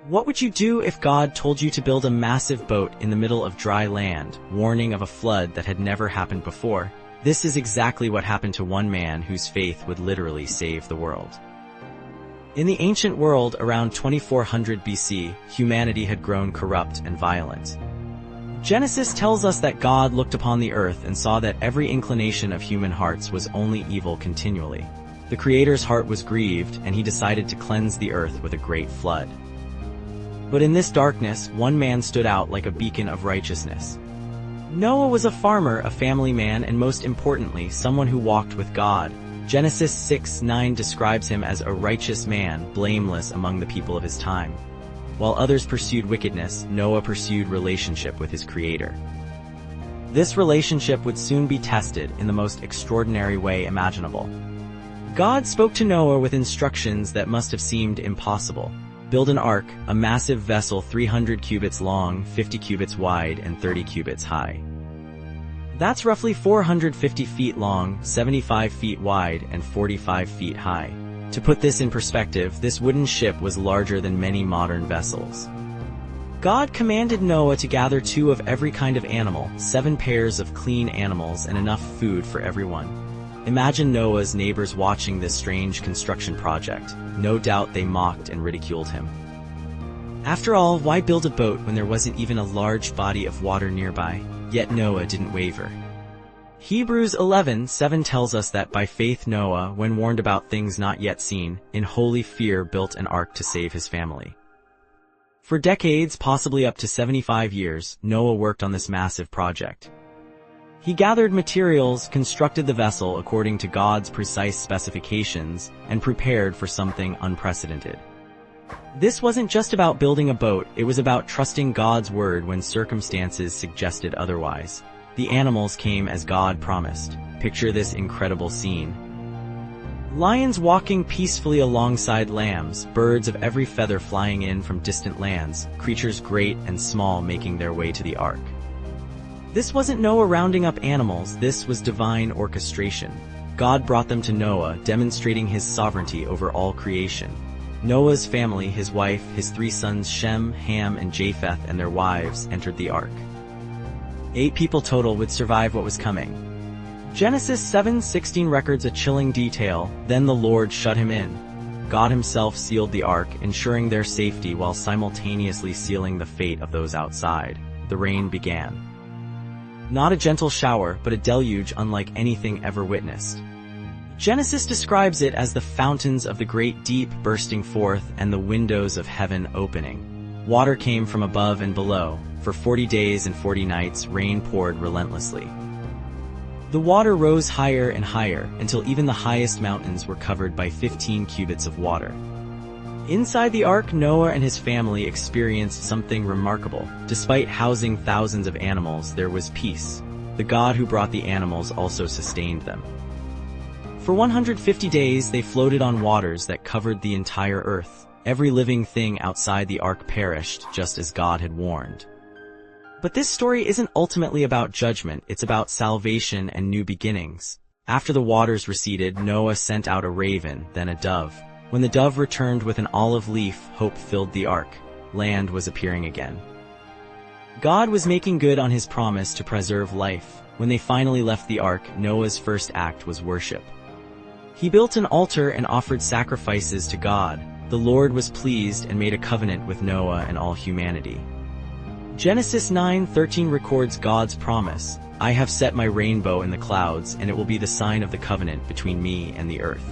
What would you do if God told you to build a massive boat in the middle of dry land, warning of a flood that had never happened before? This is exactly what happened to one man whose faith would literally save the world. In the ancient world, around 2400 BC, humanity had grown corrupt and violent. Genesis tells us that God looked upon the earth and saw that every inclination of human hearts was only evil continually. The Creator's heart was grieved, and he decided to cleanse the earth with a great flood. But in this darkness, one man stood out like a beacon of righteousness. Noah was a farmer, a family man, and most importantly, someone who walked with God. Genesis 6:9 describes him as a righteous man, blameless among the people of his time. While others pursued wickedness, Noah pursued relationship with his Creator. This relationship would soon be tested in the most extraordinary way imaginable. God spoke to Noah with instructions that must have seemed impossible. Build an ark, a massive vessel 300 cubits long, 50 cubits wide, and 30 cubits high. That's roughly 450 feet long, 75 feet wide, and 45 feet high. To put this in perspective, this wooden ship was larger than many modern vessels. God commanded Noah to gather 2 of every kind of animal, 7 pairs of clean animals, and enough food for everyone. Imagine Noah's neighbors watching this strange construction project. No doubt they mocked and ridiculed him. After all, why build a boat when there wasn't even a large body of water nearby? Yet Noah didn't waver. Hebrews 11:7 tells us that by faith Noah, when warned about things not yet seen, in holy fear built an ark to save his family. For decades, possibly up to 75 years, Noah worked on this massive project. He gathered materials, constructed the vessel according to God's precise specifications, and prepared for something unprecedented. This wasn't just about building a boat, it was about trusting God's word when circumstances suggested otherwise. The animals came as God promised. Picture this incredible scene. Lions walking peacefully alongside lambs, birds of every feather flying in from distant lands, creatures great and small making their way to the ark. This wasn't Noah rounding up animals, this was divine orchestration. God brought them to Noah, demonstrating his sovereignty over all creation. Noah's family, his wife, his 3 sons Shem, Ham, and Japheth, and their wives, entered the ark. 8 people total would survive what was coming. Genesis 7:16 records a chilling detail. Then the Lord shut him in. God himself sealed the ark, ensuring their safety while simultaneously sealing the fate of those outside. The rain began. Not a gentle shower, but a deluge unlike anything ever witnessed. Genesis describes it as the fountains of the great deep bursting forth and the windows of heaven opening. Water came from above and below. For 40 days and 40 nights, rain poured relentlessly. The water rose higher and higher, until even the highest mountains were covered by 15 cubits of water. Inside the ark, Noah and his family experienced something remarkable. Despite housing thousands of animals, there was peace. The God who brought the animals also sustained them. For 150 days, they floated on waters that covered the entire earth. Every living thing outside the ark perished, just as God had warned. But this story isn't ultimately about judgment, it's about salvation and new beginnings. After the waters receded, Noah sent out a raven, then a dove. When the dove returned with an olive leaf, hope filled the ark. Land was appearing again. God was making good on his promise to preserve life. When they finally left the ark, Noah's first act was worship. He built an altar and offered sacrifices to God. The Lord was pleased and made a covenant with Noah and all humanity. Genesis 9:13 records God's promise. I have set my rainbow in the clouds, and it will be the sign of the covenant between me and the earth.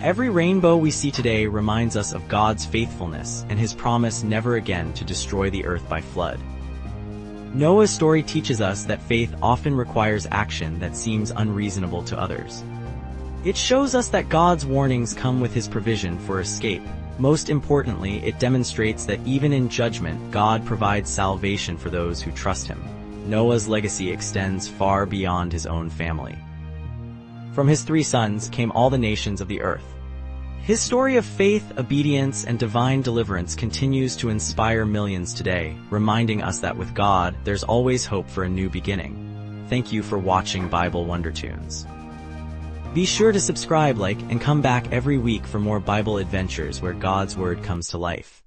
Every rainbow we see today reminds us of God's faithfulness and his promise never again to destroy the earth by flood. Noah's story teaches us that faith often requires action that seems unreasonable to others. It shows us that God's warnings come with his provision for escape. Most importantly, it demonstrates that even in judgment, God provides salvation for those who trust him. Noah's legacy extends far beyond his own family. From his 3 sons came all the nations of the earth. His story of faith, obedience, and divine deliverance continues to inspire millions today, reminding us that with God, there's always hope for a new beginning. Thank you for watching BibleWonderToons. Be sure to subscribe, like, and come back every week for more Bible adventures where God's Word comes to life.